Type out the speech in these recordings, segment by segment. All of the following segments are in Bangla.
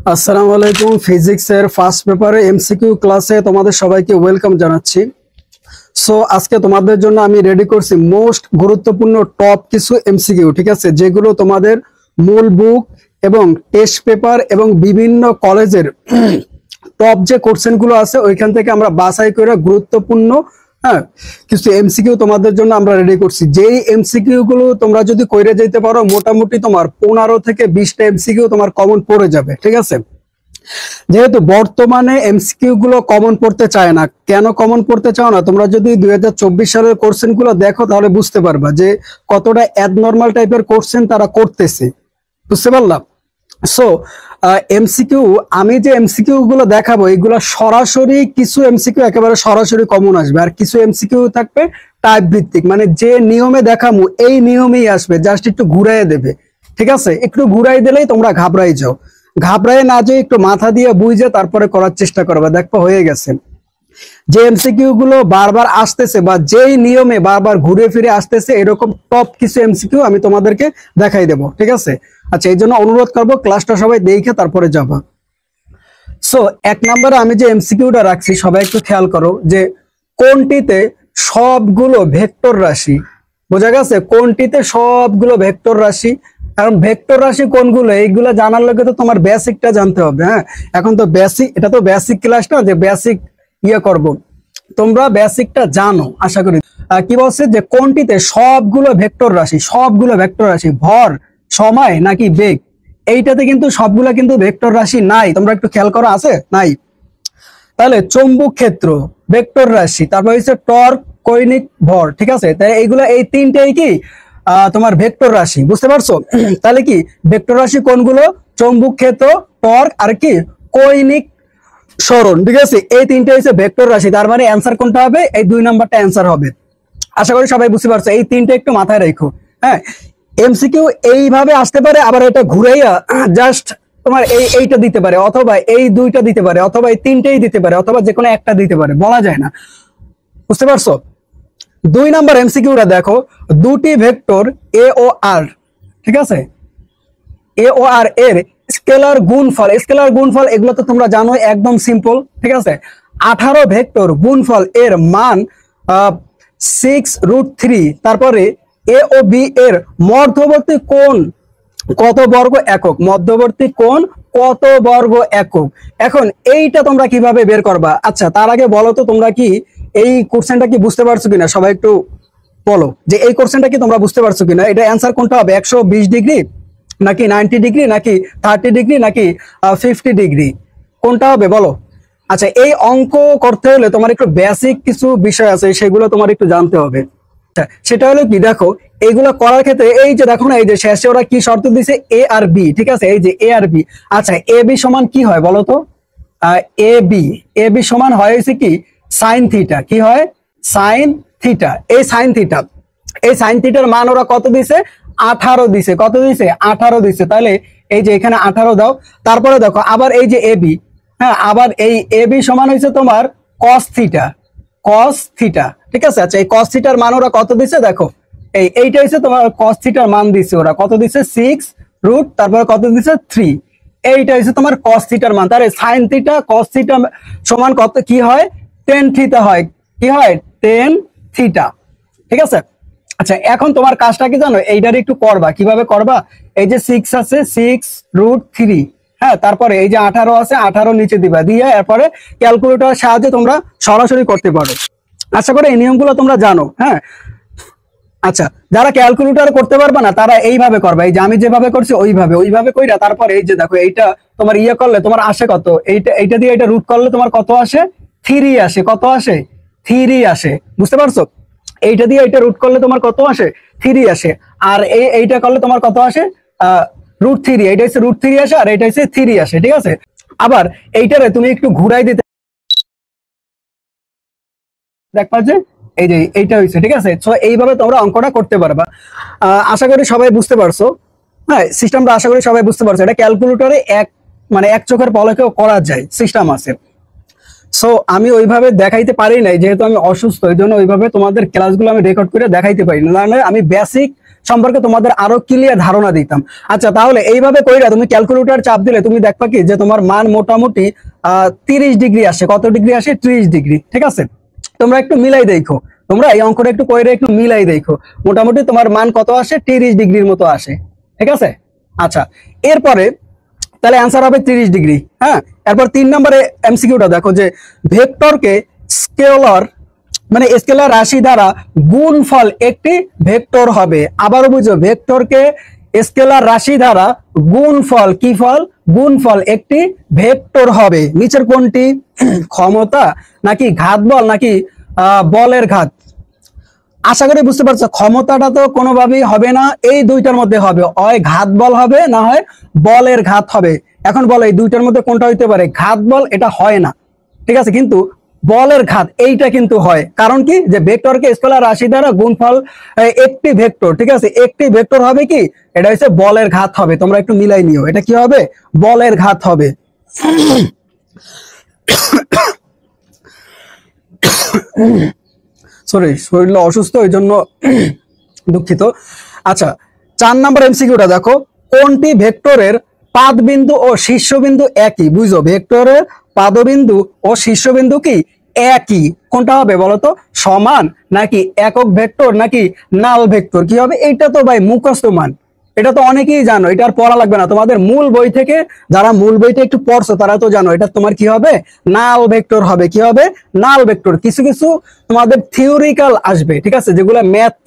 আসসালামু আলাইকুম। ফিজিক্সের ফার্স্ট পেপারে এমসিকিউ ক্লাসে তোমাদের সবাইকে ওয়েলকাম জানাচ্ছি। সো আজকে তোমাদের জন্য আমি রেডি করছি মোস্ট গুরুত্বপূর্ণ টপ কিছু এমসিকিউ, ঠিক আছে, যেগুলো তোমাদের মূল বুক এবং টেস্ট পেপার এবং বিভিন্ন কলেজের টপ যে কোশ্চেন গুলো আছে ওইখান থেকে আমরা বাছাই করে গুরুত্বপূর্ণ কিছু এমসিকিউ তোমাদের জন্য আমরা রেডি করছি। যেই এমসিকিউ গুলো তোমরা যদি কইরে যেতে পারো মোটামুটি তোমার 15 থেকে 20টা এমসিকিউ তোমার কমন পড়ে যাবে, ঠিক আছে। যেহেতু বর্তমানে এমসিকিউ গুলো কমন পড়তে চায় না, কেন কমন পড়তে চাও না, তোমরা যদি 2024 সালের কোশ্চেন গুলো দেখো তাহলে বুঝতে পারবা যে কতটা অ্যাবনর্মাল টাইপের কোশ্চেন তারা করতেছে, বুঝতে পারলাম। সো এমসিকিউ, আমি যে এমসিকিউ গুলো দেখাবো এগুলো সরাসরি কিছু এমসিকিউ একেবারে সরাসরি কমন আসবে, আর কিছু এমসিকিউ থাকবে টাইপ ভিত্তিক, মানে যে নিয়মে দেখাবো এই নিয়মেই আসবে, জাস্ট একটু ঘুরাইয়ে দেবে, ঠিক আছে। একটু ঘুরাই দিলেই তোমরা ঘাবড়াই যাও, ঘাবড়ায় না যে একটু মাথা দিয়ে বুঝে তারপরে করার চেষ্টা করবে, দেখো হয়ে গেছে। যে এমসিকিউ গুলো বারবার আসতেছে বা যেই নিয়মে বারবার ঘুরে ফিরে আসতেছে এরকম টপ কিছু এমসিকিউ আমি তোমাদেরকে দেখাই দেব, ঠিক আছে। আচ্ছা, এই জন্য অনুরোধ করবো ক্লাসটা সবাই দেখে তারপরে যাবা। সো 1 নম্বরে আমি যে এমসিকিউটা রাখছি সবাই একটু খেয়াল করো যে কোনটিতে সবগুলো ভেক্টর রাশি, বোঝা গেছে, কোনটিতে সবগুলো ভেক্টর রাশি। কারণ ভেক্টর রাশি কোনগুলো এইগুলো জানার লগে তো তোমার বেসিকটা জানতে হবে। হ্যাঁ, এখন তো বেসিক, এটা তো বেসিক ক্লাস না যে বেসিক করব, তোমরা বেসিকটা জানো আশা করি। কি বলছে যে কোনটিতে সবগুলো ভেক্টর রাশি, সবগুলো ভেক্টর রাশি, ভর, সময় নাকি বেগ, এইটাতে কিন্তু সবগুলো কিন্তু ভেক্টর রাশি নাই, তোমরা একটু খেয়াল করো, আছে নাই। তাহলে চৌম্বক ক্ষেত্র ভেক্টর রাশি, তারপর হচ্ছে টর্ক, কৌণিক ভর, ঠিক আছে। তাই এইগুলা এই তিনটেই কি তোমার ভেক্টর রাশি, বুঝতে পারছো। তাহলে কি ভেক্টর রাশি কোনগুলো? চৌম্বক ক্ষেত্র, টর্ক আর কি কৌণিক সরণ, ঠিক আছে। এই তিনটে হচ্ছে ভেক্টর রাশি, তার মানে অ্যান্সার কোনটা হবে? এই 2 নাম্বারটা অ্যান্সার হবে। আশা করি সবাই বুঝতে পারছো, এই তিনটে একটু মাথায় রাখো। হ্যাঁ, এমসিকিউ এইভাবে আসতে পারে, আবার এটা ঘুরাইয়া জাস্ট তোমার এইটা দিতে পারে, অথবা এই দুইটা দিতে পারে, অথবা এই তিনটেই দিতে পারে, অথবা যে কোনো একটা দিতে পারে, বলা যায় না, বুঝতে পারছো। 2 নাম্বার এমসিকিউটা দেখো, দুটি ভেক্টর এ ও আর, ঠিক আছে, এ ও আর এর স্কেলার গুণফল, স্কেলার গুণফল এগুলো তো তোমরা জানো, একদম সিম্পল, ঠিক আছে। 18 ভেক্টর গুণফল এর মান 6√3, তারপরে এ ও বি এর মধ্যবর্তী কোণ কত বর্গ একক, মধ্যবর্তী কোণ কত বর্গ একক। এখন এইটা তোমরা কিভাবে বের করবা? আচ্ছা, তার আগে বলো তো তোমরা কি এই কোশ্চেনটা কি বুঝতে পারছো কিনা, সবাই একটু বলো যে এই কোশ্চেনটা কি তোমরা বুঝতে পারছো কিনা। এটা অ্যান্সার কোনটা হবে? 120 ডিগ্রি নাকি 90 ডিগ্রি নাকি 30 ডিগ্রি নাকি 50 ডিগ্রি, কোনটা হবে বলো। আচ্ছা, এই অঙ্ক করতে হলে তোমার একটু বেসিক কিছু বিষয় আছে, সেগুলো তোমার একটু জানতে হবে। সেটা হলো কি, দেখো এইগুলো করার ক্ষেত্রে এই যে দেখো না, এই যে শেষে ওরা কি শর্ত দিছে, এ আর বি, ঠিক আছে, এই যে এ আর বি। আচ্ছা, এ বি সমান কি হয় বলো তো? এ বি সমান হয়েছে কি সাইন থিটা, কি হয়? Sine theta. এই সাইন থিটা, এই সাইন থিটার মান ওরা কত দিছে? 18 দিছে। কত দিছে? 18 দিছে। তাহলে এই যে এখানে 18 দাও। তারপরে দেখো আবার এই যে এ বি, হ্যাঁ, আবার এই এ বি সমান হয়েছে তোমার কস থিটা, কস থিটা, ঠিক আছে। আচ্ছা, এই কস থিটার মান ওরা কত দিছে দেখো, এইটা হচ্ছে তোমার কস থিটার মান দিছে ওরা, কত দিছে? 6 তারপরে কত দিছে? 3। এইটা হচ্ছে তোমার কস থিটার মান। তাহলে সাইন থিটা কস থিটা সমান কত, কি হয়? 10 থিটা হয়, কি হয়? 10 থিটা, ঠিক আছে। আচ্ছা, এখন তোমার কাজটা কি জানো, এইটার একটু করবা, কিভাবে করবা? এই যে 6 আছে, 6√3, হ্যাঁ, তারপরে এই যে 18 আছে, 18 নিচে দিবা, দিয়ে এরপরে ক্যালকুলেটরের সাহায্যে তোমরা সরাসরি করতে পারো। আশা করি এই নিয়মগুলো তোমরা জানো। হ্যাঁ, আচ্ছা, যারা ক্যালকুলেটর করতে পারবে না তারা এইভাবে করবে, এই যে আমি যেভাবে করছি ওইভাবে কইরা তারপরে এই যে দেখো এইটা তোমার করলে তোমার আসে কত, এইটা দিয়ে এটা রুট করলে তোমার কত আসে? 3 আসে। কত আসে? 3 আসে, বুঝতে পারছো। এইটা দিয়ে এটা রুট করলে তোমার কত আসে? 3 আসে। আর এইটা করলে তোমার কত আসে? √3। এইটা হচ্ছে √3 আসে, আর এটা হচ্ছে 3 আসে, ঠিক আছে। আবার এইটারে তুমি একটু ঘুরাই দিতে দেখবা যে এই যে এইটা হয়েছে, ঠিক আছে। সো এইভাবে তোমরা অঙ্কটা করতে পারবা। আশা করি সবাই বুঝতে পারছো। হ্যাঁ, সিস্টেমটা আশা করি সবাই বুঝতে পারছো। এটা ক্যালকুলেটরে এক চোখের পলকেও করা যায়, সিস্টেম আছে। সো আমি ওইভাবে দেখাইতে পারি নাই, যেহেতু আমি অসুস্থ, এই জন্য ওইভাবে তোমাদের ক্লাসগুলো আমি রেকর্ড করে দেখাইতে পারি না। আমি বেসিক সম্পর্কে তোমাদের আরো ক্লিয়ার ধারণা দিতাম। আচ্ছা, তাহলে এইভাবে কইরা তুমি ক্যালকুলেটর চাপ দিলে তুমি দেখবা কি যে তোমার মান মোটামুটি 30 ডিগ্রি আসে। কত ডিগ্রি আসে? 30 ডিগ্রি। ঠিক আছে, তোমরা একটু মিলাই দেখো, তোমরা এই অঙ্কটা একটু কইরা একটু মিলাই দেখো, মোটামুটি তোমার মান কত আসে? 30 ডিগ্রির মতো আসে। ঠিক আছে, আচ্ছা এরপরে তাহলে অ্যান্সার হবে 30 ডিগ্রি। হ্যাঁ, এরপর 3 নম্বরে এমসিকিউটা দেখো যে ভেক্টরকে স্কেলার মানে স্কেলার রাশি দ্বারা গুণফল একটি ভেক্টর হবে। আবারও বুঝো, ভেক্টরকে স্কেলার রাশি দ্বারা গুণফল, কি ফল? গুণফল একটি ভেক্টর হবে। নিচের কোনটি? ক্ষমতা নাকি ঘাত বল নাকি বলের ঘাত? আশা করি বুঝতে পারছো, ক্ষমতাটা তো কোনোভাবেই হবে না, এই দুইটার মধ্যে হবে, হয় ঘাত বল হবে না হয় বলের ঘাত হবে। এখন বলো এই দুইটার মধ্যে কোনটা হইতে পারে? ঘাত বল এটা হয় না, ঠিক আছে, কিন্তু বলের ঘাত এইটা কিন্তু হয়। কারণ কি? যে ভেক্টরকে স্কেলার রাশি দ্বারা গুণফল একটি ভেক্টর, ঠিক আছে, একটি ভেক্টর হবে কি? এটা হচ্ছে বলের ঘাত হবে। তোমরা একটু মিলাই নিও, এটা কি হবে? বলের ঘাত হবে। সরি, শরীরটা অসুস্থ, এই জন্য দুঃখিত। আচ্ছা, 4 নম্বর এমসিকিউটা দেখো, কোনটি ভেক্টরের পাদবিন্দু ও শীর্ষবিন্দু একই? বুঝো, ভেক্টরের পাদবিন্দু ও শীর্ষবিন্দু কি একই? কোনটা হবে বলতো? সমান নাকি একক ভেক্টর নাকি নাল ভেক্টর? কি হবে? এটা তো ভাই মুখস্থ মান, এটা তো অনেকেই জানো, এটা আর পড়া লাগবে না। তোমাদের মূল বই থেকে যারা মূল বইটা একটু পড়ছো তারা তো জানো, এটা তোমার কি হবে? নাল ভেক্টর হবে। কি হবে? নাল ভেক্টর। কিছু কিছু তোমাদের থিওরিক্যাল আসবে, ঠিক আছে, যেগুলো ম্যাথ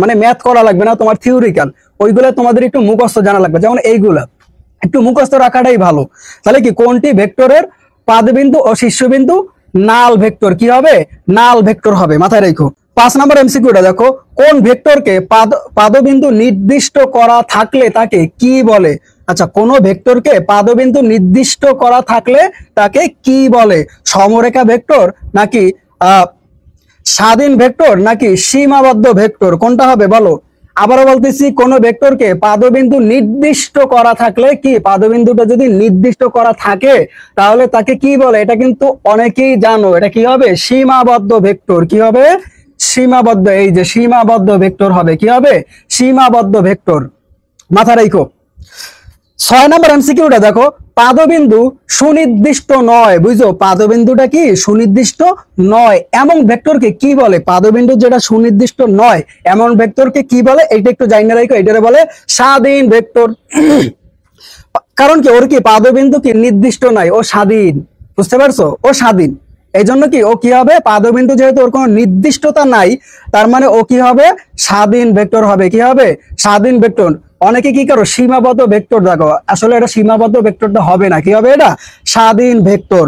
মানে ম্যাথ করা লাগবে না, তোমার থিওরিক্যাল, ওইগুলো তোমাদের একটু মুখস্থ জানা লাগবে। যেমন এইগুলা একটু মুখস্থ রাখাটাই ভালো। তাহলে কি কোনটি ভেক্টরের পাদবিন্দু ও শীর্ষবিন্দু নাল ভেক্টর? কি হবে? নাল ভেক্টর হবে, মাথায় রেখো। 5 নম্বর এমসিকিউটা দেখো, কোন ভেক্টরকে পাদবিন্দু নির্দিষ্ট করা থাকলে তাকে কি বলে? আচ্ছা, কোন ভেক্টরকে পাদবিন্দু নির্দিষ্ট করা থাকলে তাকে কি বলে? সমরেখা ভেক্টর নাকি স্বাধীন ভেক্টর নাকি সীমাবদ্ধ ভেক্টর? কোনটা হবে বলো? আবারও বলতেছি, কোন ভেক্টরকে পাদবিন্দু নির্দিষ্ট করা থাকলে কি? পাদবিন্দুটা যদি নির্দিষ্ট করা থাকে তাহলে তাকে কি বলে? এটা কিন্তু অনেকেই জানো, এটা কি হবে? সীমাবদ্ধ ভেক্টর। কি হবে? সীমাবদ্ধ। এই যে সীমাবদ্ধ ভেক্টর হবে। কি হবে? সীমাবদ্ধ ভেক্টর, মাথা রাখো। 6 নম্বর এমসিকিউটা দেখো, পাদবিন্দু সুনির্দিষ্ট নয়। বুঝছো, পাদবিন্দুটা কি? সুনির্দিষ্ট নয় এমন ভেক্টরকে কি বলে? পাদবিন্দু যেটা সুনির্দিষ্ট নয় এমন ভেক্টরকে কি বলে? এইটা একটু জানিয়ে রাখো, এটারে বলে স্বাধীন ভেক্টর। কারণ কি? ওর কি পাদবিন্দু কি নির্দিষ্ট নাই, ও স্বাধীন। বুঝতে পারছো? ও স্বাধীন, এই জন্য কি ও কি হবে? পাদবিন্দু যেহেতু ওর কোনো নির্দিষ্টতা নাই, তার মানে ও কি হবে? স্বাধীন ভেক্টর হবে। কি হবে? স্বাধীন ভেক্টর। অনেকে কি করো? সীমাবদ্ধ ভেক্টর দেখো, আসলে এটা সীমাবদ্ধ ভেক্টরটা হবে না। কি হবে? এটা স্বাধীন ভেক্টর।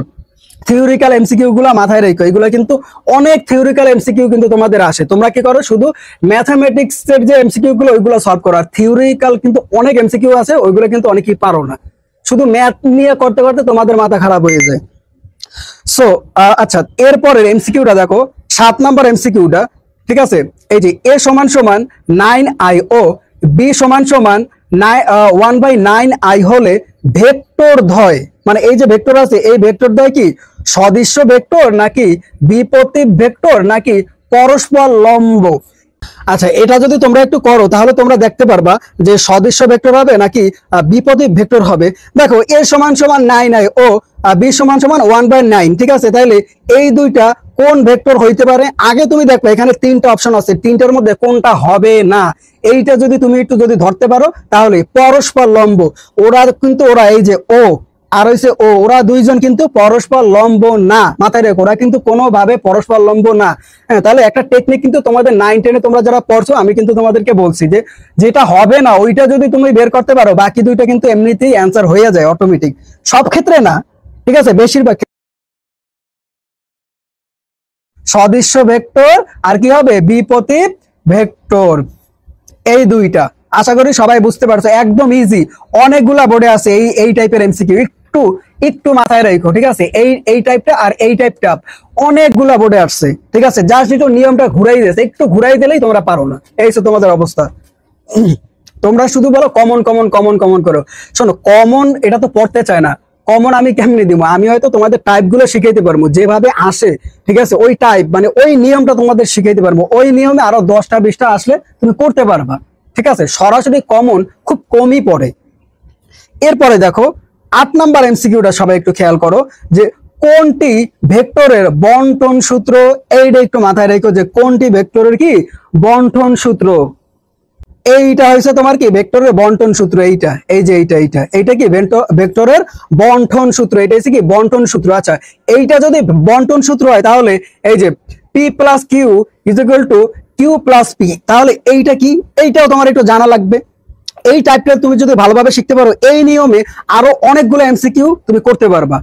থিওরিক্যাল এমসিকিউ গুলো মাথায় রেখো, এগুলো কিন্তু অনেক থিওরিক্যাল এমসিকিউ কিন্তু তোমাদের আসে। তোমরা কি করো? শুধু ম্যাথমেটিক্স এর যে এমসিকিউ গুলো ওইগুলো সলভ করো, আর থিওরিক্যাল কিন্তু অনেক এমসিকিউ আছে, ওইগুলো কিন্তু অনেকেই পারো না। শুধু ম্যাথ নিয়ে করতে করতে তোমাদের মাথা খারাপ হয়ে যায়। সো আচ্ছা, এরপরের এমসিকিউটা দেখো, 7 নম্বর এমসিকিউটা, ঠিক আছে, এই যে a সমান সমান 9i ও b সমান সমান 1/9i হলে ভেক্টর দ্বয়, মানে এই যে ভেক্টর আছে এই ভেক্টর দ্বয় কি সদৃশ্য ভেক্টর নাকি বিপরীত ভেক্টর নাকি পরস্পর লম্ব? আচ্ছা, এটা যদি তোমরা একটু করো তাহলে তোমরা দেখতে পারবা যে সদৃশ্য ভেক্টর হবে নাকি বিপরীত ভেক্টর হবে। দেখো a সমান সমান 9i ও b সমান সমান 1/9, ঠিক আছে, তাহলে এই দুইটা কোন ভেক্টর হইতে পারে? আগে তুমি দেখো এখানে 3টা অপশন আছে, 3টার মধ্যে কোনটা হবে না, এইটা যদি তুমি একটু যদি ধরতে পারো তাহলে পরস্পর লম্ব। ওরা কিন্তু ওরা এই যে ও আর হইছে ও, ওরা দুইজন কিন্তু পরস্পর লম্ব না, মাথায় রেখো, ওরা কিন্তু কোনোভাবে পরস্পর লম্ব না। হ্যাঁ, তাহলে একটা টেকনিক কিন্তু তোমাদের 9-10-এ তোমরা যারা পড়ছো আমি কিন্তু তোমাদেরকে বলছি যে যেটা হবে না ওইটা যদি তুমি বের করতে পারো বাকি দুইটা কিন্তু এমনিতেই অ্যান্সার হয়ে যায় অটোমেটিক। সব ক্ষেত্রে না, ঠিক আছে, বেশিরভাগ সদৃশ্য ভেক্টর আর কি হবে? বিপরীত ভেক্টর। এই দুইটা আশা করি সবাই বুঝতে পারছো, একদম ইজি। অনেকগুলা বোর্ডে আছে এই টাইপের এমসিকিউ, একটু একটু মাথায় রাখো, ঠিক আছে, এই টাইপটা আর এই টাইপটা অনেকগুলা বোর্ডে আসছে, ঠিক আছে, জাস্ট একটু নিয়মটা ঘুরাই দিয়েছে, একটু ঘুরাই দিলেই তোমরা পারো না, এই তো তোমাদের অবস্থা। তোমরা শুধু বলো কমন কমন কমন কমন করো। শোনো, কমন এটা তো পড়তে চায় না, কমন আমি কেমনে দিব? আমি হয়তো তোমাদের টাইপ গুলো শিখাইতে পারবো যেভাবে আসে, ঠিক আছে, ওই টাইপ মানে ওই নিয়মটা তোমাদের শিখাইতে পারবো, ওই নিয়মে আরো 10টা 20টা আসলে তুমি করতে পারবা, ঠিক আছে, সরাসরি কমন খুব কমই পড়ে। এরপরে দেখো 8 নাম্বার এমসিকিউটা সবাই একটু খেয়াল করো যে কোনটি ভেক্টরের বন্টন সূত্র, এইটা একটু মাথায় রেখো যে কোনটি ভেক্টরের কি বন্টন সূত্র। এইটা হয়েছে তোমার কি ভেক্টরের বন্টন সূত্র, এইটা এই যে এইটা কি ভেক্টরের বন্টন সূত্র, এটা হচ্ছে কি বন্টন সূত্র। আচ্ছা, এইটা যদি বন্টন সূত্র হয় তাহলে এই যে P plus Q is equal to Q plus P, তাহলে এইটা কি, এইটাও তোমার একটু জানা লাগবে। এই টাইপটা তুমি যদি ভালোভাবে শিখতে পারো, এই নিয়মে আরো অনেকগুলো এমসিকিউ তুমি করতে পারবা,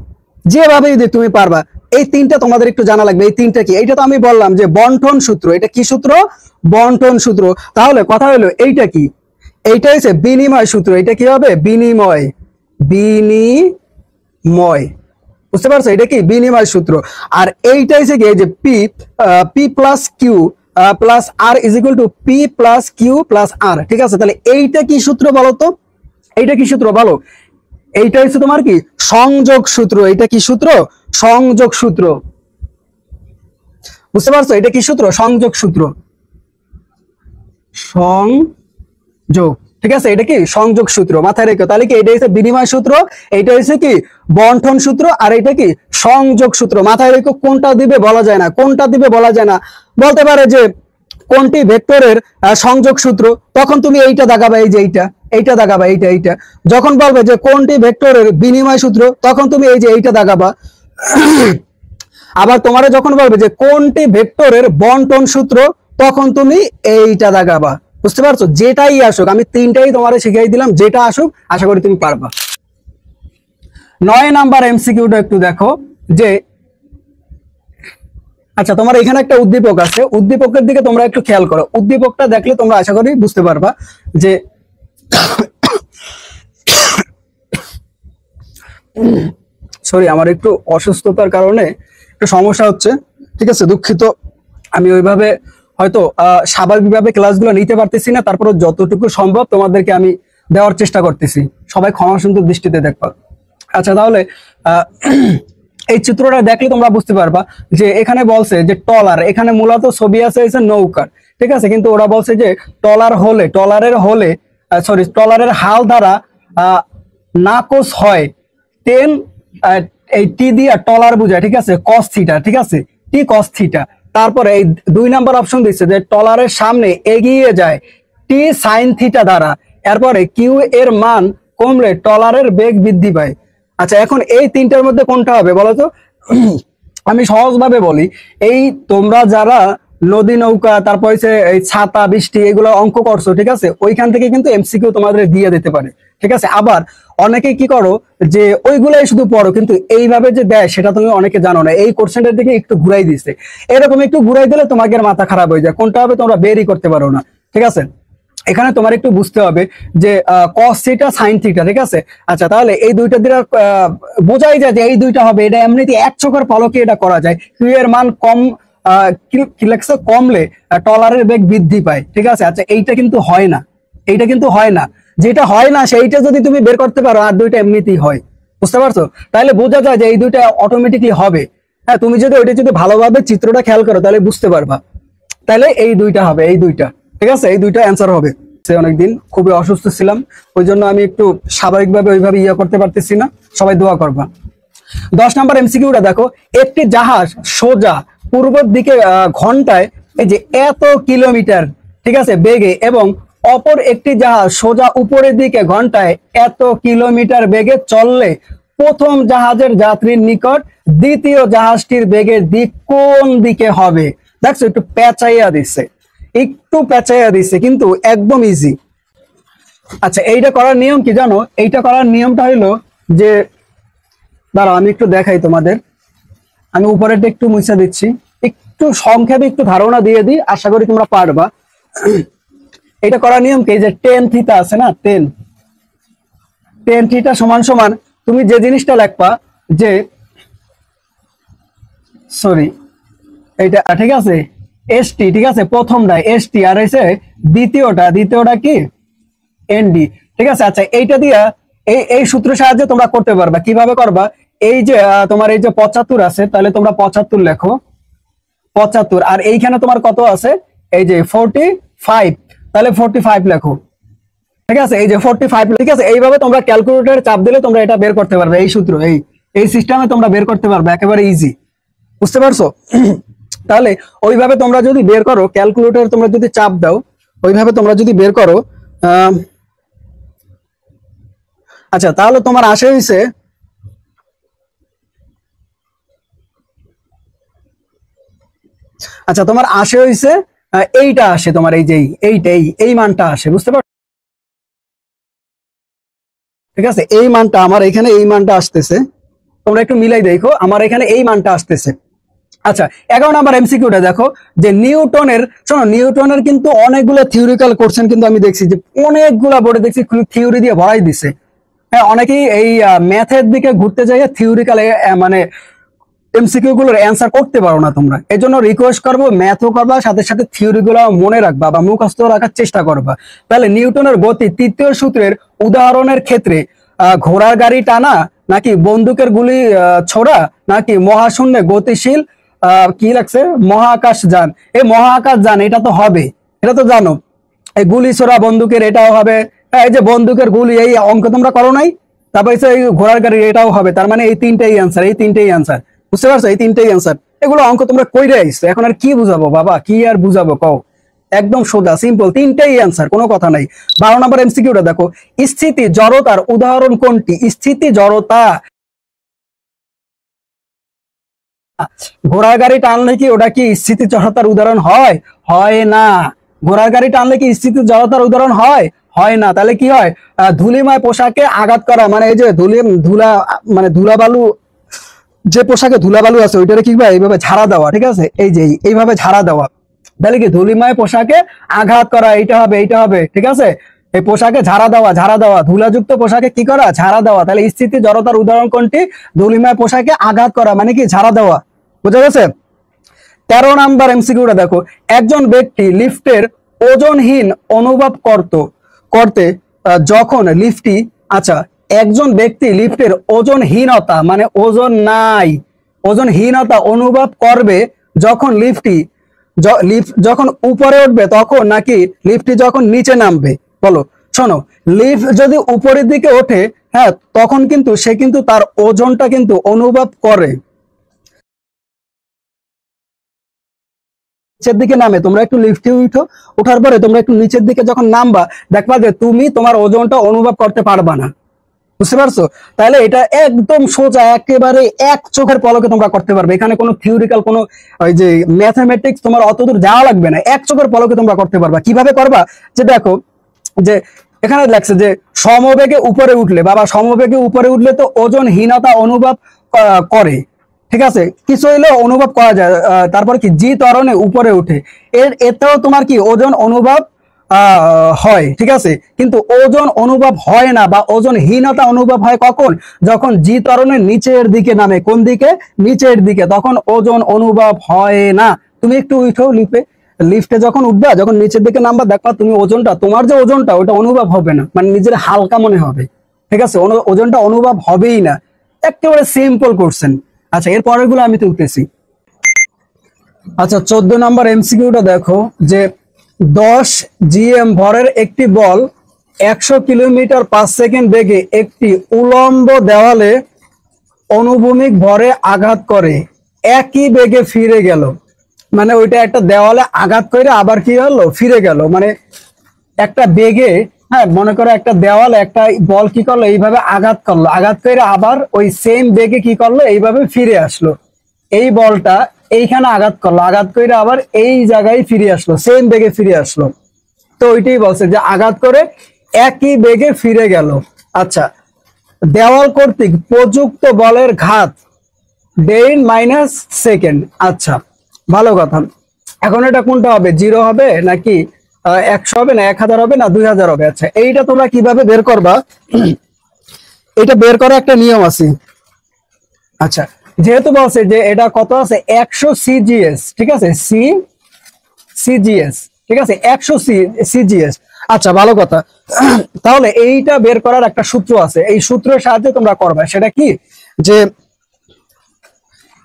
যেভাবে যদি তুমি পারবা। এই তিনটা তোমাদের একটু জানা লাগবে। এই তিনটা কি, এইটা তো আমি বললাম যে বন্টন সূত্র। এটা কি সূত্র? বন্টন সূত্র। তাহলে কথা হলো এইটা কি, এইটা হচ্ছে বিনিময় সূত্র। এটা কি হবে? বিনিময়, বিনিময়, বুঝতে পারছো? এটা কি বিনিময় সূত্র। আর এইটা হচ্ছে কি, এই যে P plus Q plus R is equal to P plus Q plus R. ঠিক আছে, তাহলে এইটা কি সূত্র বলো তো? এইটা কি সূত্র বলো? এইটা হচ্ছে তোমার কি সংযোগ সূত্র। এটা কি সূত্র? সংযোগ সূত্র, বুঝতে পারছো? এটা কি সূত্র? সংযোগ সূত্র, সংযোগ। ঠিক আছে, এটা কি সংযোগ সূত্র, মাথায় রেখো। তাহলে কি এটা হচ্ছে বিনিময় সূত্র, এইটা হচ্ছে কি বন্টন সূত্র, আর এটা কি সংযোগ সূত্র। মাথায় রেখো, কোনটা দিবে বলা যায় না, কোনটা দিবে বলা যায় না। বলতে পারে যে কোনটি ভেক্টরের সংযোগ সূত্র, তখন তুমি এইটা দাগাবা, এই যে এইটা দাগাবা, এইটা। যখন বলবে যে কোনটি ভেক্টরের বিনিময় সূত্র, তখন তুমি এই যে এইটা দাগাবা। আবার তোমার যখন বলবে যে কোনটি ভেক্টরের বন্টন সূত্র, তখন তুমি এইটা দাগাবা। বুঝতে পারছো? যেটাই আসুক, আমি তিনটাই তোমার শিখাই দিলাম, যেটা আসুক আশা করি তুমি পারবা। 9 নাম্বার এমসিকিউটা একটু দেখো যে আচ্ছা, তোমার এখানে একটা উদ্দীপক আছে, উদ্দীপকের দিকে তোমরা একটু খেয়াল করো। উদ্দীপকটা দেখলে তোমরা আশা করি বুঝতে পারবা যে সরি, আমার একটু অসুস্থতার কারণে একটু সমস্যা হচ্ছে। ঠিক আছে, দুঃখিত। আমি ওইভাবে হয়তো স্বাভাবিকভাবে ক্লাসগুলো নিতে পারতেছি না, তারপরে যতটুকু সম্ভব তোমাদেরকে আমি দেওয়ার চেষ্টা করতেছি। সবাই ক্ষমা সুন্দর দৃষ্টিতে দেখবা। আচ্ছা, তাহলে এই চিত্রটা দেখলে তোমরা বুঝতে পারবা যে এখানে বলছে যে টলার, এখানে মূলত ছবি আছে নৌকার। ঠিক আছে, কিন্তু ওরা বলছে যে টলারের হাল দ্বারা নাকচ হয় 10, এই টি দিয়ে টলার বুঝায়। ঠিক আছে, কস থিটা। ঠিক আছে, টি কস থিটা। তারপরে এই 2 নাম্বার অপশন দিচ্ছে যে টলারের সামনে এগিয়ে যায় টি সাইন থিটা দ্বারা। এরপরে কিউ এর মান কমলে টলারের বেগ বৃদ্ধি পায়। আচ্ছা, এখন এই তিনটার মধ্যে কোনটা হবে বলো তো? আমি সহজভাবে বলি, এই তোমরা যারা নদী নৌকা, তারপর হচ্ছে এই ছাতা বৃষ্টি, এগুলো অঙ্ক করছো, ঠিক আছে, ওইখান থেকে কিন্তু এমসিকিউ তোমাদের দিয়ে দিতে পারে। ঠিক আছে, আবার অনেকে কি করো যে ওইগুলাই শুধু পড়ো, কিন্তু এইভাবে যে দেয় সেটা তুমি অনেকে জানো না। এই কোশ্চেনটার দিকে একটু ঘুরাই দিচ্ছে, এরকম একটু ঘুরাই দিলে তোমাদের মাথা খারাপ হয়ে যায়, কোনটা হবে তোমরা বেরই করতে পারো না। ঠিক আছে, এখানে তোমার একটু বুঝতে হবে যে কস থিটা সাইন থিটা। ঠিক আছে, আচ্ছা, তাহলে এই দুইটা দিয়ে বোঝাই যায় যে এই দুইটা হবে। এটা এমনিতে এক চোখের পলকে এটা করা যায়। কিউ এর মান কি লেখছে, কমলে টলারের বেগ বৃদ্ধি পায়। ঠিক আছে, আচ্ছা, এইটা কিন্তু হয় না, এইটা কিন্তু হয় না। যেটা হয় না সেইটা যদি তুমি বের করতে পারো, আর দুইটা এমনিতেই হয়। বুঝতে পারছো? তাহলে বোঝা যায় যে এই দুইটা অটোমেটিকলি হবে। হ্যাঁ, তুমি যদি ওইটা যদি ভালোভাবে চিত্রটা খেয়াল করো তাহলে বুঝতে পারবা। তাহলে এই দুইটা হবে, এই দুইটা। ঠিক আছে, এই দুইটা অ্যান্সার হবে। অনেকদিন খুবই অসুস্থ ছিলাম, ওই জন্য আমি একটু স্বাভাবিকভাবে ওইভাবে করতে পারতেছি না। সবাই দোয়া করবা। 10 নাম্বার এমসিকিউটা দেখো, একটি জাহাজ সোজা পূর্বের দিকে ঘন্টায় এই যে এত কিলোমিটার, ঠিক আছে, বেগে, এবং অপর একটি জাহাজ সোজা উপরের দিকে ঘন্টায় এত কিলোমিটার বেগে চললে প্রথম জাহাজের যাত্রীর নিকট দ্বিতীয় জাহাজটির বেগের দিক কোন দিকে হবে? দেখছো, একটু পেঁচাইয়া দিচ্ছে, কিন্তু একদম ইজি। আচ্ছা, এইটা করার নিয়ম কি জানো? এইটা করার নিয়মটা হইলো যে, দাঁড়াও আমি একটু দেখাই তোমাদের। আমি উপরেরটা একটু মুছে দিচ্ছি, একটু সংক্ষেপে একটু ধারণা দিয়ে দিই, আশা করি তোমরা পারবা। এটা করার নিয়ম কি, যে টেন থিটা আছে না, টেন থিটা সমান সমান তুমি যে জিনিসটা লিখবা যে, সরি, এইটা ঠিক আছে, এসটি। ঠিক আছে, প্রথমটা এসটি, আর এসে দ্বিতীয়টা কি এনডি। ঠিক আছে, আচ্ছা, এইটা দিয়া এই সূত্র সাহায্যে তোমরা করতে পারবা। কিভাবে করবা? এই যে তোমার এই যে 75 আছে, তাহলে তোমরা 75 লেখো, 75। আর এইখানে তোমার কত আছে? এই যে 45, তাহলে 45 লেখো, ঠিক আছে? এই যে 45, ঠিক আছে? এইভাবে তোমরা ক্যালকুলেটরে চাপ দিলে তোমরা এটা বের করতে পারবে, এই সূত্র, এই সিস্টেমে তোমরা বের করতে পারবে, একেবারে ইজি। বুঝতে পারছো? তাহলে ওইভাবে তোমরা যদি বের করো, ক্যালকুলেটর তোমরা যদি চাপ দাও, ওইভাবে তোমরা যদি বের করো, আচ্ছা, তাহলে তোমার আসে হইছে, আচ্ছা তোমার আসে হইছে এইটা আসে, তোমার এই যে এই মানটা আসে, বুঝতে পারছো? ঠিক আছে, এই মানটা আমার এখানে, এই মানটা আসতেছে, তোমরা একটু মিলাই দেখো, আমার এখানে এই মানটা আসতেছে। আচ্ছা, 11 নাম্বার এমসিকিউটা দেখো, যে নিউটনের, শোনো, নিউটনের কিন্তু অনেকগুলো থিওরিক্যাল কোশ্চেন কিন্তু আমি দেখছি যে অনেকগুলা বোর্ডে দেখছি থিওরি দিয়ে ভরাই দিছে। হ্যাঁ, অনেকেই এই ম্যাথের দিকে ঘুরতে যাই, থিওরিক্যাল মানে এমসিকিউ গুলোর অ্যান্সার করতে পারো না তোমরা। এই জন্য রিকোয়েস্ট করবো, ম্যাথও করবা, সাথে সাথে থিওরি গুলো মনে রাখবা বা মুখস্থ রাখার চেষ্টা করবা। তাহলে নিউটনের গতি তৃতীয় সূত্রের উদাহরণের ক্ষেত্রে ঘোড়ার গাড়ি টানা, নাকি বন্দুকের গুলি ছোড়া, নাকি মহাশূন্যে গতিশীল কি লাগছে মহাকাশ যান? এই মহাকাশ যান এটা তো হবে, এটা তো জানো। এই গুলি ছোড়া বন্দুকের এটাও হবে, হ্যাঁ, এই যে বন্দুকের গুলি, এই অঙ্ক তোমরা করো নাই? তারপর এই ঘোড়ার গাড়ি এটাও হবে, তার মানে এই তিনটেই অ্যান্সার, এই তিনটেই অ্যান্সার। বুঝতে পারছো? এই তিনটেই অ্যান্সার। এগুলো অঙ্ক তোমরা কইরে আইছো, এখন আর কি বুঝাবো বাবা, কি আর বুঝাবো কও? একদম সোজা সিম্পল, তিনটেই অ্যান্সার, কোনো কথা নাই। 12 নম্বর এমসিকিউটা দেখো, স্থিতি জড়তার উদাহরণ কোনটি? স্থিতি জড়তা, ঘোড়ার গাড়ি টানলে কি ওটা কি স্থিতি জড়তার উদাহরণ হয়? হয় না। ঘোড়ার গাড়ি টানলে কি স্থিতি জড়তার উদাহরণ হয়? হয় না। তাহলে কি হয়? ধুলিময় পোশাকে আঘাত করা, মানে এই যে ধুলা, মানে ধুলাবালু, যে পোশাকে ধুলাবালু আছে ওইটারে কি এইভাবে ঝাড়া দেওয়া, ঠিক আছে? এই যে এইভাবে ঝাড়া দেওয়া, তাহলে কি ধুলিময় পোশাকে আঘাত করা, এইটা হবে, এইটা হবে, ঠিক আছে? এই পোশাকে ঝাড়া দেওয়া, ঝাড়া দেওয়া, ধুলাযুক্ত পোশাকে কি করা? ঝাড়া দেওয়া। তাহলে স্থিতি জড়তার উদাহরণ কোনটি? ধুলিময় পোশাকে আঘাত করা, মানে কি ঝাড়া দেওয়া। বুঝা গেছে? 13 নাম্বার এমসিকিউটা দেখো, একজন ব্যক্তি লিফটের ওজনহীন অনুভব করতে যখন লিফটটি, আচ্ছা, একজন ব্যক্তি লিফটের ওজনহীনতা, মানে ওজন নাই, ওজনহীনতা অনুভব করবে যখন লিফটটি লিফট যখন উপরে উঠবে তখন, নাকি লিফটটি যখন নিচে নামবে? বলো। শোনো, লিফট যদি উপরের দিকে ওঠে, হ্যাঁ, তখন কিন্তু সে কিন্তু তার ওজনটা কিন্তু অনুভব করে। নিচের দিকে নামে, তোমরা একটু লিফটে উঠো, ওঠার পরে তোমরা একটু নিচের দিকে যখন নামবা, দেখবা যে তুমি তোমার ওজনটা অনুভব করতে পারবা না। বুঝতে পারছো? তাহলে এটা একদম সোজা, একেবারে এক চোখের পলকে তোমরা করতে পারবে। এখানে কোনো থিওরিক্যাল, কোনো ওই যে ম্যাথমেটিক্স তোমার অতদূর যাওয়া লাগবে না, এক চোখের পলকে তোমরা করতে পারবা। কিভাবে করবা? যে দেখো, যে এখানে লাগছে যে সমবেগে উপরে উঠলে, বাবা সমবেগে উপরে উঠলে তো ওজনহীনতা অনুভব করে, ঠিক আছে? কিছু হইলেও অনুভব করা যায়। তারপর কি জি ত্বরণে উপরে উঠে, এতেও তোমার কি ওজন অনুভব হয়, ঠিক আছে? কিন্তু ওজন অনুভব হয় না বা ওজনহীনতা অনুভব হয় কখন? যখন জি ত্বরণের নিচের দিকে নামে। কোন দিকে? নিচের দিকে, তখন ওজন অনুভব হয় না। তুমি একটু উঠো লিফটে যখন উঠবা, যখন নিচের দিকে নামবা, দেখবা তুমি ওজনটা, তোমার যে ওজনটা ওটা অনুভব হবে না, মানে নিজের হালকা মনে হবে, ঠিক আছে? ওজনটা অনুভব হবেই না। একেবারে সিম্পল কোশ্চেন। আচ্ছা, এর পরের গুলো আমি তুলতেছি। আচ্ছা, 14 নম্বর এমসিকিউটা দেখো, যে 10 জিএম ভরের একটি বল 100 কিলোমিটার 5 সেকেন্ড বেগে একটি উলম্ব দেওয়ালে অনুভূমিক ভরে আঘাত করে, একই বেগে ফিরে গেল। মানে ওইটা একটা দেওয়ালে আঘাত করে আবার কি হলো? ফিরে গেল। মানে একটা বেগে, হ্যাঁ, মনে করো একটা দেওয়ালে একটা বল কি করলো? এইভাবে আঘাত করলো, আঘাত করে আবার ওই সেম বেগে কি করলো? এইভাবে ফিরে আসলো। এই বলটা এইখানে আঘাত করলো, আঘাত করে আবার এই জায়গায় ফিরে আসলো, সেম বেগে ফিরে আসলো। তো ওইটাই বলছে যে আঘাত করে একই বেগে ফিরে গেল। আচ্ছা, দেওয়াল কর্তৃক প্রযুক্ত বলের ঘাত 10 - সেকেন্ড। আচ্ছা, ভালো কথা। এখন এটা কোনটা হবে? 0 হবে, নাকি 100 হবে, না 1000 হবে, না 2000 হবে? আচ্ছা, এইটা তোমরা কিভাবে বের করবা? এটা বের করার একটা নিয়ম আছে। আচ্ছা, যেহেতু বলছে যে এটা কত আছে? 100 সিজিএস, ঠিক আছে? সিজিএস, ঠিক আছে? 100 সিজিএস। আচ্ছা, ভালো কথা। তাহলে এইটা বের করার একটা সূত্র আছে, এই সূত্রের সাহায্যে তোমরা করবে। সেটা কি? যে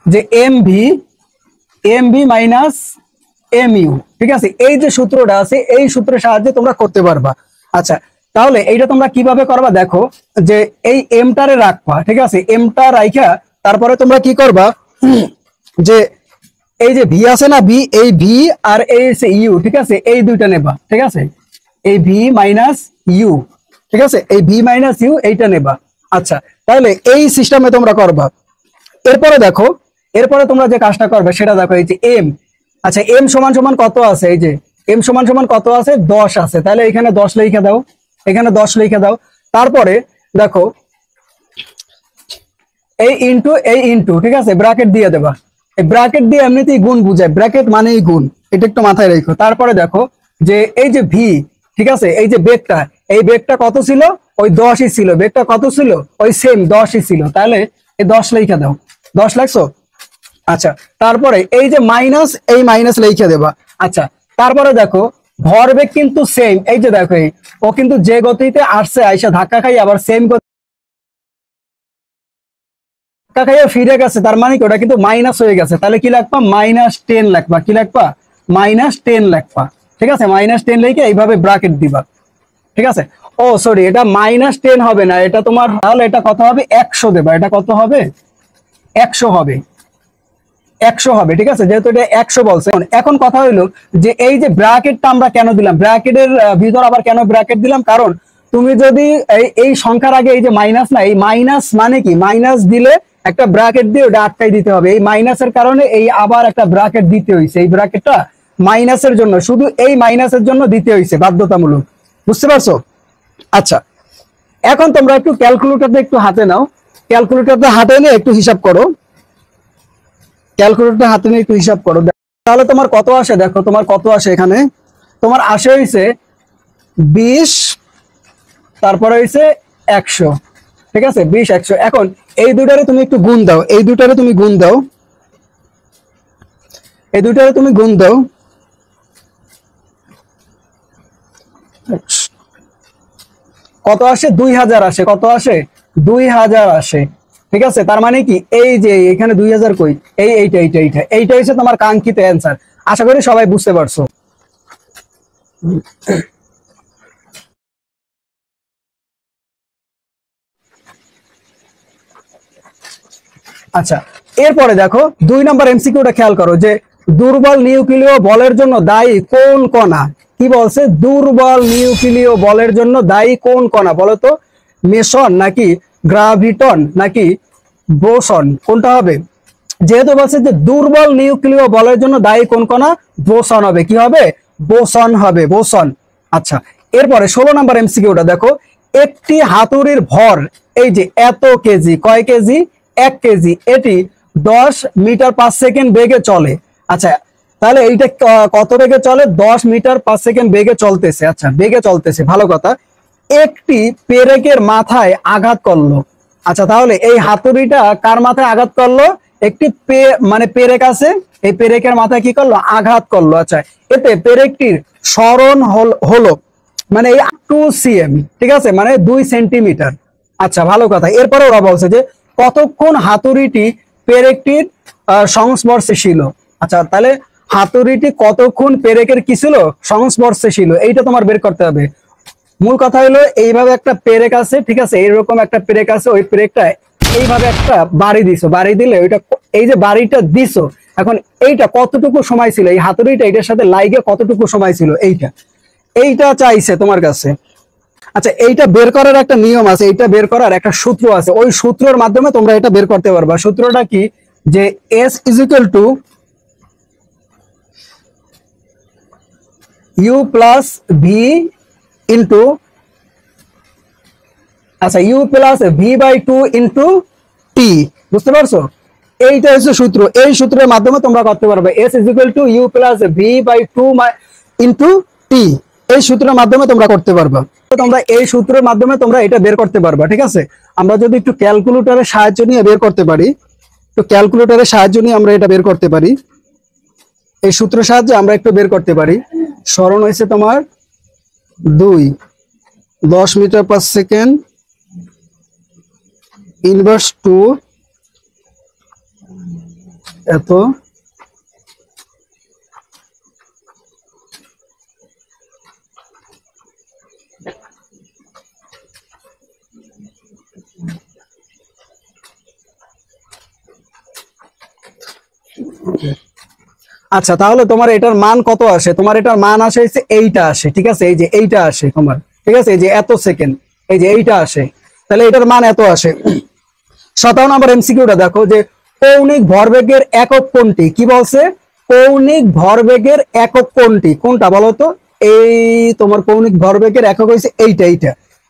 যে এমভি মাইনাস mu, ঠিক আছে? এই যে সূত্রটা আছে এই সূত্রের সাহায্যে তোমরা করতে পারবা। আচ্ছা, তাহলে এইটা তোমরা কিভাবে করবা দেখো, যে এই এমটারে রাখবা, ঠিক আছে? এমটা রাইখা তারপরে তোমরা কি করবা, যে এই যে ভি আছে না, ভি, এই ভি আর এই ইউ, ঠিক আছে? এই দুইটা নেবা, ঠিক আছে? এই ভি মাইনাস ইউ, ঠিক আছে? এই ভি মাইনাস ইউ এইটা নেবা। আচ্ছা, তাহলে এই সিস্টেমে তোমরা করবা। এরপরে দেখো, এরপরে তোমরা যে কাজটা করবে সেটা দেখো, এই যে এম, আচ্ছা এম সমান সমান কত আছে, এই যে এম সমান সমান কত আছে, 10 আছে, তাহলে এখানে 10 লিখে দাও, এখানে 10 লিখে দাও। তারপরে দেখো এই ইনটু, ঠিক আছে? ব্র্যাকেট দিয়ে দেবা। এই ব্র্যাকেট দিয়ে এমনিতেই গুণ বুঝায়, ব্র্যাকেট মানেই গুণ, এটা একটু মাথায় রেখো। তারপরে দেখো যে এই যে ভি, ঠিক আছে? এই যে বেগটা, এই বেগটা কত ছিল, ওই 10ই ছিল। বেগটা কত ছিল, ওই সেম 10ই ছিল, তাহলে এই 10 লিখে দাও। 10 লাগছো? আচ্ছা, তারপরে এই যে মাইনাস, এই মাইনাস লিখে দেবা। আচ্ছা, তারপরে দেখো ভরবেগ কিন্তু সেম, এই যে দেখো ও কিন্তু যে গতিতে আসছে আইসা ধাক্কা খাই আবার সেম ধাক্কা খাইয়া ফিরে গেছে, তার মানে কি ওটা কিন্তু মাইনাস হয়ে গেছে, তাহলে কি লাগবা, -10 লাগবা। কি লাগবা, -10 লাগবা, ঠিক আছে? -10 লিখে এইভাবে ব্র্যাকেট দিবা, ঠিক আছে? ও সরি, এটা -10 হবে না, এটা তোমার, তাহলে এটা কত হবে, 100 দেবা। এটা কত হবে, 100 হবে, 100 হবে, ঠিক আছে? যেহেতু এটা 100 বলছে। এখন কথা হইলো যে এই যে ব্র্যাকেটটা আমরা কেন দিলাম, ব্র্যাকেটের ভিতর আবার কেন ব্র্যাকেট দিলাম, কারণ তুমি যদি এই সংখ্যার আগে এই যে মাইনাস, না এই মাইনাস মানে কি, মাইনাস দিলে একটা ব্র্যাকেট দিয়ে ওটা আটকাই দিতে হবে। এই মাইনাসের কারণে এই আবার একটা ব্র্যাকেট দিতে হইছে, এই ব্র্যাকেটটা মাইনাসের জন্য, শুধু এই মাইনাসের জন্য দিতে হইছে, বাধ্যতামূলক। বুঝতে পারছো? আচ্ছা, এখন তোমরা একটু ক্যালকুলেটরটা একটু হাতে নাও, ক্যালকুলেটরটা হাতে নিয়ে একটু হিসাব করো, ক্যালকুলেটর হাতে নিয়ে একটু হিসাব করো, তাহলে তোমার কত আসে, দেখো তোমার কত আসে। এখানে তোমার আসে হইছে 20, তারপরে হইছে 100, ঠিক আছে? 20 100। এখন এই দুটারে তুমি একটু গুণ দাও, এই দুটারে তুমি গুণ দাও, এই দুটারে তুমি গুণ দাও। কত আসে, 2000 আসে। কত আসে, 2000 আসে, ঠিক আছে? তার মানে কি, এই যে এখানে 2000 কই, এইটা হচ্ছে তোমার কাঙ্ক্ষিত অ্যান্সার। আশা করি সবাই বুঝতে পারছো। আচ্ছা, এরপরে দেখো 2 নম্বর এমসিকিউটা খেয়াল করো, যে দুর্বল নিউক্লিয় বলের জন্য দায়ী কোন কণা। কি বলছে, দুর্বল নিউক্লিয় বলের জন্য দায়ী কোন কণা, বলো তো? মেসন নাকি গ্রাভিটন নাকি বোসন, কোনটা হবে? যেহেতু বলছে যে দুর্বল নিউক্লিয় বলের জন্য দায়ী কোন কণা, বোসন হবে। কি হবে, বোসন হবে, বোসন। আচ্ছা, এরপরে 16 নম্বর এমসিকিউটা দেখো, একটি হাতুড়ির ভর এই যে এত কেজি, কয় কেজি, 1 কেজি, এটি 10 মিটার পার সেকেন্ড বেগে চলে। আচ্ছা, তাহলে এইটা কত বেগে চলে, 10 মিটার পার সেকেন্ড বেগে চলতেছে। আচ্ছা, বেগে চলতেছে, ভালো কথা। একটি পেরেকের মাথায় আঘাত করলো। আচ্ছা, তাহলে এই হাতুড়িটা কার মাথায় আঘাত করলো, একটি মানে পেরেক আছে, এই পেরেকের মাথায় কি করলো, আঘাত করলো। আচ্ছা, এতে পেরেকটির স্মরণ হলো মানে এই 2 cm, ঠিক আছে? মানে 2 সেন্টিমিটার। আচ্ছা, ভালো কথা। এরপরে ওরা বলছে যে কতক্ষণ হাতুড়িটি পেরেকটির সংস্পর্শে ছিল। আচ্ছা, তাহলে হাতুড়িটি কতক্ষণ পেরেকের কি ছিল, সংস্পর্শে ছিল, এইটা তোমার বের করতে হবে। মূল কথা হলো এইভাবে একটা পেরেক আছে, ঠিক আছে? এইরকম একটা পেরেক আছে, ওই পেরেকটা এইভাবে একটা বাড়ি দিছো, বাড়ি দিলে ওইটা, এই যে বাড়িটা দিছো, এখন এইটা কতটুকু সময় ছিল, এই হাতুড়িটা এটার সাথে লাইগে কতটুকু সময় ছিল, এইটা এইটা চাইছে তোমার কাছে। আচ্ছা, এইটা বের করার একটা নিয়ম আছে, এইটা বের করার একটা সূত্র আছে, ওই সূত্রের মাধ্যমে তোমরা এটা বের করতে পারবা। সূত্রটা কি, যে S is equal to u plus v into, আচ্ছা, u plus v by 2 into t. বুঝতে পারছো? এইটা হচ্ছে সূত্র, এই সূত্রের মাধ্যমে তোমরা করতে পারবে। S is equal to u plus v by 2 into t, এই সূত্রের মাধ্যমে তোমরা করতে পারবা। তোমরা এই সূত্রের মাধ্যমে তোমরা এটা বের করতে পারবা, ঠিক আছে? আমরা যদি একটু ক্যালকুলেটরের সাহায্য নিয়ে বের করতে পারি, তো ক্যালকুলেটরের সাহায্য নিয়ে আমরা এটা বের করতে পারি, এই সূত্রের সাহায্যে আমরা একটু বের করতে পারি। স্মরণ হয়েছে তোমার 2, 10 মিটার পার সেকেন্ড ইনভার্স 2 এত আচ্ছা, তাহলে তোমার এটার মান কত আসে? তোমার এটার মান আসে হচ্ছে এইটা আসে, ঠিক আছে? এই যে এইটা আসে তোমার, ঠিক আছে? এই যে এত সেকেন্ড, এই যে এইটা আসে, তাহলে এটার মান এত আসে। 57 নম্বর এমসিকিউটা দেখো যে কৌণিক ভরবেগের একক কোনটি? কি বলছে? কৌণিক ভরবেগের একক কোনটি? কোনটা বলো তো? এই তোমার কৌণিক ভরবেগের একক হচ্ছে এইটা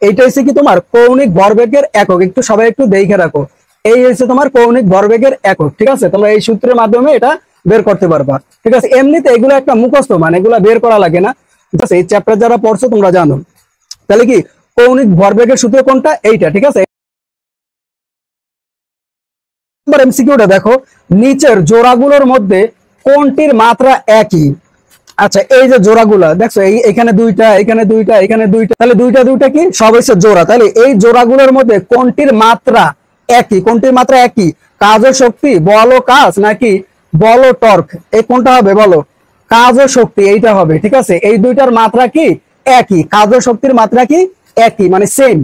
এইটা হচ্ছে কি তোমার কৌণিক ভরবেগের একক। একটু সবাই একটু দেখে রাখো, এই হচ্ছে তোমার কৌণিক ভরবেগের একক, ঠিক আছে? তোমরা এই সূত্রের মাধ্যমে এটা বের করতে পারবা, ঠিক আছে? এমনিতে এগুলো একটা মুখস্থ মান, এগুলা বের করা লাগে না, ঠিক আছে? এই চ্যাপ্টার যারা পড়ছো তোমরা জানো। তাহলে কি কৌণিক ভরবেগের সূত্র কোনটা? এইটা, ঠিক আছে? এমসিকিউটা দেখো, নিচের জোড়াগুলোর মধ্যে কোনটির মাত্রা একই? আচ্ছা, এই যে জোড়াগুলা দেখছো, এখানে দুইটা, এখানে দুইটা, এখানে দুইটা, তাহলে দুইটা দুইটা কি সব হচ্ছে জোড়া। তাহলে এই জোড়াগুলোর মধ্যে কোনটির মাত্রা একই? কোনটির মাত্রা একই? কাজ ও শক্তি, বল ও কাজ, নাকি বল ও টর্ক? এই কোনটা হবে বলো? কাজ ও শক্তি, এইটা হবে, ঠিক আছে? এই দুইটার মাত্রা কি একই? কাজ ও শক্তির মাত্রা কি একই, মানে সেম।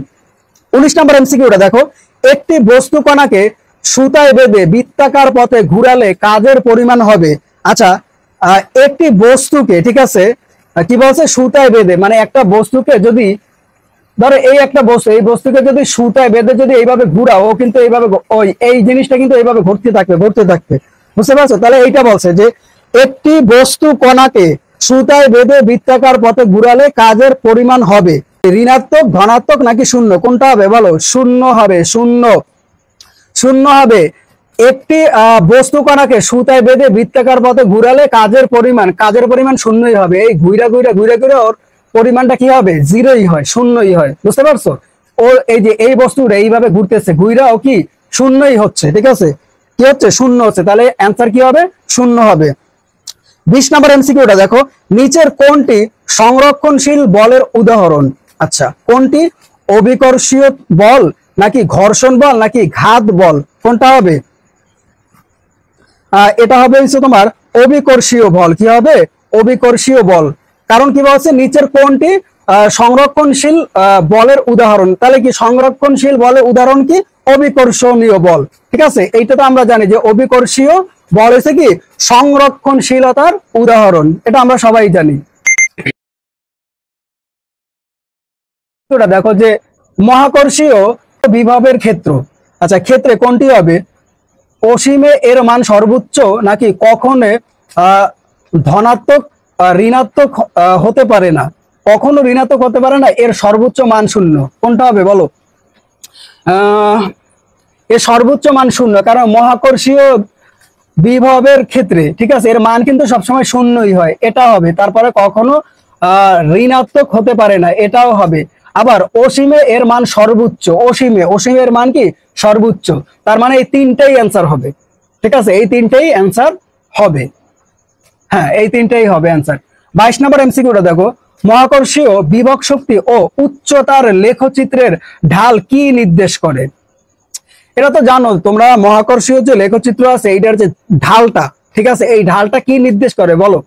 19 নম্বর এমসিকিউটা দেখো, একটি বস্তু কণাকে সুতায় বেঁধে বৃত্তাকার পথে ঘুরালে কাজের পরিমাণ হবে। আচ্ছা, একটি বস্তুকে, ঠিক আছে, কি বলছে? সুতায় বেঁধে, মানে একটা বস্তুকে যদি ধরো এই একটা বস্তু, এই বস্তুকে যদি সুতায় বেঁধে যদি এইভাবে ঘুরাও, ও কিন্তু এইভাবে ওই এই জিনিসটা কিন্তু এইভাবে ঘুরতে থাকবে, ঘুরতে থাকবে, বুঝতে পারছো? তাহলে এইটা বলছে যে একটি বস্তু কণাকে সুতায় বেঁধে বৃত্তাকার পথে ঘুরালে কাজের পরিমাণ হবে ঋণাত্মক, ধনাত্মক, নাকি শূন্য? কোনটা হবে বলো? শূন্য হবে, শূন্য, শূন্য হবে। একটি বস্তু কণাকে সুতায় বেঁধে বৃত্তাকার পথে ঘুরালে কাজের পরিমাণ শূন্যই হবে। এই ঘুরা ঘুরা ঘুরে ঘুরে ওর পরিমাণটা কি হবে? জিরোই হয়, শূন্যই হয়, বুঝতে পারছো? ও এই যে এই বস্তুটা এইভাবে ঘুরতেছে, ঘুরাও কি শূন্যই হচ্ছে, ঠিক আছে? কি হচ্ছে? শূন্য হচ্ছে। তাহলে অ্যান্সার কি হবে? শূন্য হবে। 20 নম্বর এমসিকিউটা দেখো, নিচের কোনটি সংরক্ষণশীল বলের উদাহরণ? আচ্ছা, কোনটি? অভিকর্ষীয় বল, নাকি ঘর্ষণ বল, নাকি ঘাত বল? কোনটা হবে? এটা হবে হচ্ছে তোমার অভিকর্ষীয় বল। কি হবে? অভিকর্ষীয় বল। কারণ কি বলছে? নিচের কোনটি সংরক্ষণশীল বলের উদাহরণ? তাহলে কি সংরক্ষণশীল বলের উদাহরণ কি? অভিকর্ষণীয় বল, ঠিক আছে? এইটা তো আমরা জানি যে অভিকর্ষীয় বল হচ্ছে কি সংরক্ষণশীলতার উদাহরণ, এটা আমরা সবাই জানি। দেখো যে মহাকর্ষীয় বিভবের ক্ষেত্র, আচ্ছা ক্ষেত্রে কোনটি হবে? অসীমে এর মান সর্বোচ্চ, নাকি কখনো ধনাত্মক ঋণাত্মক হতে পারে না? কখনো ঋণাত্মক হতে পারে না, এর সর্বোচ্চ মান শূন্য। কোনটা হবে বলো? এর সর্বোচ্চ মান শূন্য, কারণ মহাকর্ষীয় বিভবের ক্ষেত্রে, ঠিক আছে, এর মান কিন্তু সবসময় শূন্যই হয়, এটা হবে। তারপরে কখনো ঋণাত্মক হতে পারে না, এটাও হবে। আবার অসীমে এর মান সর্বোচ্চ, অসীমের মান কি সর্বোচ্চ, তার মানে এই তিনটাই অ্যান্সার হবে, ঠিক আছে? এই তিনটাই অ্যান্সার হবে, হ্যাঁ এই তিনটাই হবে অ্যান্সার। 22 নম্বর এমসিকিউটা দেখো, মহাকর্ষীয় বিভব শক্তি ও উচ্চতার লেখচিত্রের ঢাল কি নির্দেশ করে? এটা তো জানো তোমরা, মহাকর্ষীয় যে লেখচিত্র আছে এইটার যে ঢালটা, ঠিক আছে, এই ঢালটা কি নির্দেশ করে বলো?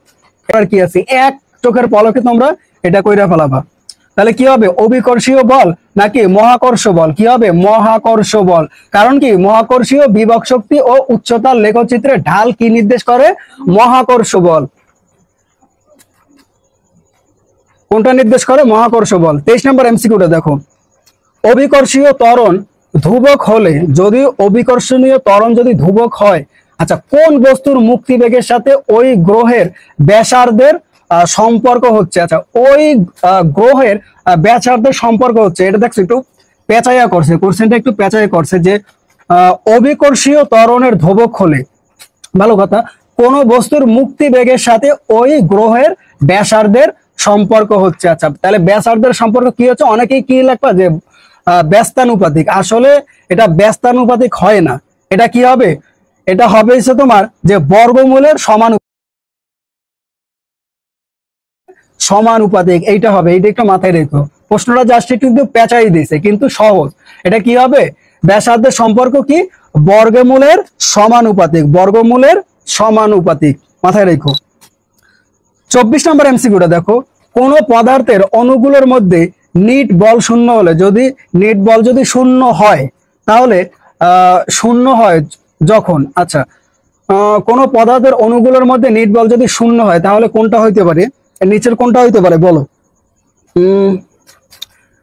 এবার কি আছে, এক চোখের পলকে তোমরা এটা কইরা ফেলাবা। তাহলে কি হবে? অভিকর্ষীয় বল নাকি মহাকর্ষ বল? কি হবে? মহাকর্ষ বল। কারণ কি মহাকর্ষীয় বিভব শক্তি ও উচ্চতার লেখচিত্রের ঢাল কি নির্দেশ করে? মহাকর্ষ বল। কোনটা নির্দেশ করে? মহাকর্ষ বল। 23 নম্বর এমসিকিউটা দেখো, অভিকর্ষীয় ত্বরণ ধ্রুবক হলে, যদি অভিকর্ষণীয় ত্বরণ যদি ধ্রুবক হয়, আচ্ছা কোন বস্তুর মুক্তিবেগের সাথে ওই গ্রহের ব্যাসার্ধের সম্পর্ক হচ্ছে? আচ্ছা ওই গ্রহের ব্যাসার্ধের সম্পর্ক হচ্ছে, এটা দেখছো একটু পেঁচাইয়া করছে, কোশ্চেনটা একটু পেঁচাইয়া করছে যে অভিকর্ষীয় ত্বরণের ধ্রুবক হলে, ভালো কথা, কোন বস্তুর মুক্তিবেগের সাথে ওই গ্রহের ব্যাসার্ধের সম্পর্ক হচ্ছে। আচ্ছা তাহলে ব্যাসার্ধের সম্পর্ক কি হচ্ছে? অনেকেই কি লেখবা যে ব্যস্তানুপাতিক, আসলে এটা ব্যস্তানুপাতিক হয় না। এটা কি হবে? এটা হবে হচ্ছে তোমার যে বর্গমূলের সমানুপাতিক, এইটা হবে। এইটা একটু মাথায় রেখো, প্রশ্নটা জাস্ট একটু কিন্তু পেঁচাই দিয়েছে, কিন্তু সহজ। এটা কি হবে? ব্যাসার্ধের সম্পর্ক কি? বর্গমূলের সমানুপাতিক, বর্গমূলের সমানুপাতিক, মাথায় রেখো। 24 নম্বর এমসিকিউটা দেখো, কোন পদার্থের অণুগুলোর মধ্যে নিট বল শূন্য হলে, যদি নিট বল যদি শূন্য হয়, তাহলে শূন্য হয় যখন, আচ্ছা কোন পদার্থের অণুগুলোর মধ্যে নিট বল যদি শূন্য হয় তাহলে কোনটা হইতে পারে, এর নিচের কোনটা হইতে পারে বলো।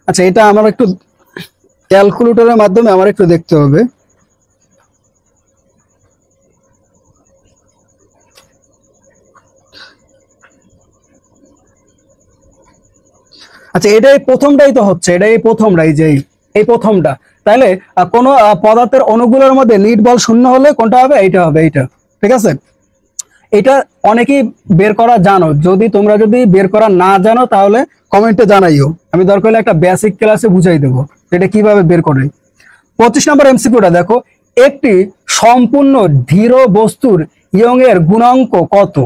আচ্ছা, এটা আমার একটু ক্যালকুলেটরের মাধ্যমে আমার একটু দেখতে হবে। আচ্ছা, এটাই প্রথমটাই তো হচ্ছে, এটাই প্রথমটাই যে এই প্রথমটা। তাহলে কোন পদার্থের অণুগুলোর মধ্যে নিট বল শূন্য হলে কোনটা হবে, এইটা হবে, এইটা। ঠিক আছে, এটা অনেকেই বের করা জানো। যদি তোমরা বের করা না জানো তাহলে কমেন্টে জানাইও, আমি দরকার হলে একটা বেসিক ক্লাসে বুঝাই দেবো এটা কিভাবে বের করে। 25 নম্বর এমসিকিউটা দেখো, একটি সম্পূর্ণ ধীর বস্তুর ইয়ং এর গুণাঙ্ক কত।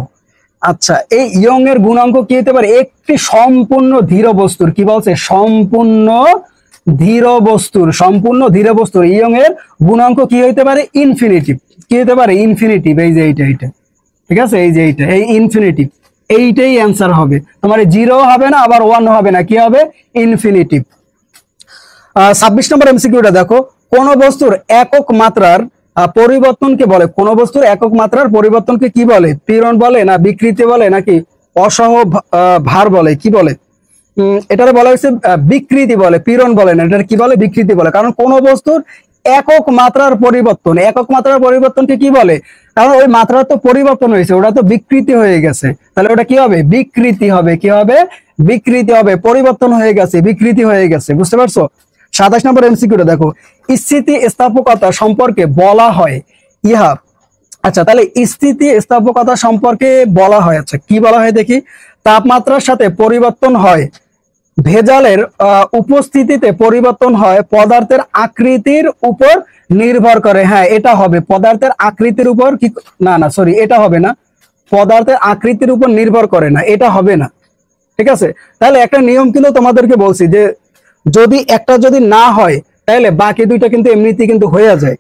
আচ্ছা, এই ইয়ং এর গুণাঙ্ক কি হতে পারে, একটি সম্পূর্ণ ধীর বস্তুর, কি বলছে, সম্পূর্ণ ধীর বস্তুর ইয়ং এর গুণাঙ্ক কি হইতে পারে, ইনফিনিটিভ। কি হতে পারে, ইনফিনিটিভ। এই যে এইটা, ঠিক আছে, এই যে এইটা, এই ইনফিনিটিভ, এইটাই অ্যান্সার হবে। তোমার জিরো হবে না, আবার ওয়ান হবে না, কি হবে, ইনফিনিটিভ। 26 নম্বর এমসিকিউটা দেখো, কোন বস্তুর একক মাত্রার পরিবর্তনকে বলে, কোন বস্তুর একক মাত্রার পরিবর্তনকে কি বলে, পীড়ন বলে না বিকৃতি বলে নাকি অসহ ভার বলে, কি বলে। এটার বলা হয়েছে বিকৃতি বলে, পীড়ন বলে না, এটার কি বলে, বিকৃতি বলে। কারণ কোন বস্তুর একক মাত্রার পরিবর্তনকে কি বলে, কারণ ওই মাত্রা তো পরিবর্তন হয়েছে, ওটা তো বিকৃতি হয়ে গেছে, তাহলে ওটা কি হবে, বিকৃতি হবে। কি হবে, বিকৃতি হবে, পরিবর্তন হয়ে গেছে, বিকৃতি হয়ে গেছে, বুঝতে পারছো। 27 নম্বর এমসিকিউটা দেখো, স্থিতি স্থাপকতা সম্পর্কে বলা হয় ইহা। আচ্ছা, তাহলে স্থিতি স্থাপকতা সম্পর্কে বলা হয়, আচ্ছা কি বলা হয় দেখি, তাপমাত্রার সাথে পরিবর্তন হয়, ভেজালের উপস্থিতিতে পরিবর্তন হয়, পদার্থের আকৃতির উপর নির্ভর করে। হ্যাঁ, এটা হবে, পদার্থের আকৃতির উপর কি, না না সরি, এটা হবে না, পদার্থের আকৃতির উপর নির্ভর করে না, এটা হবে না। ঠিক আছে, তাহলে একটা নিয়ম কিন্তু তোমাদেরকে বলছি যে যদি একটা যদি না হয় তাহলে বাকি দুইটা কিন্তু এমনিতেই কিন্তু হয়ে যায়।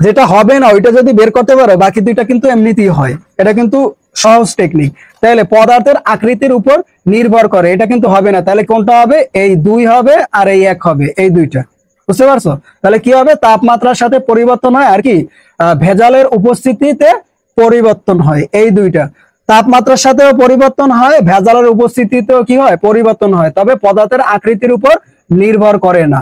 যেটা হবে না ওইটা যদি বের করতে পারো বাকি দুইটা কিন্তু এমনিতেই হয়। এটা কিন্তু সহজ টেকনিক। তাহলে পদার্থের আকৃতির উপর নির্ভর করে, এটা কিন্তু হবে না। তাহলে কোনটা হবে, এই 2 হবে আর এই 1 হবে, এই দুইটা। বুঝতে পারছো, তাহলে কি হবে, তাপমাত্রার সাথে পরিবর্তন হয় আর কি ভেজালের উপস্থিতিতে পরিবর্তন হয়, এই দুইটা। তাপমাত্রার সাথেও পরিবর্তন হয়, ভেজালের উপস্থিতিতেও কি হয়, পরিবর্তন হয়, তবে পদার্থের আকৃতির উপর নির্ভর করে না।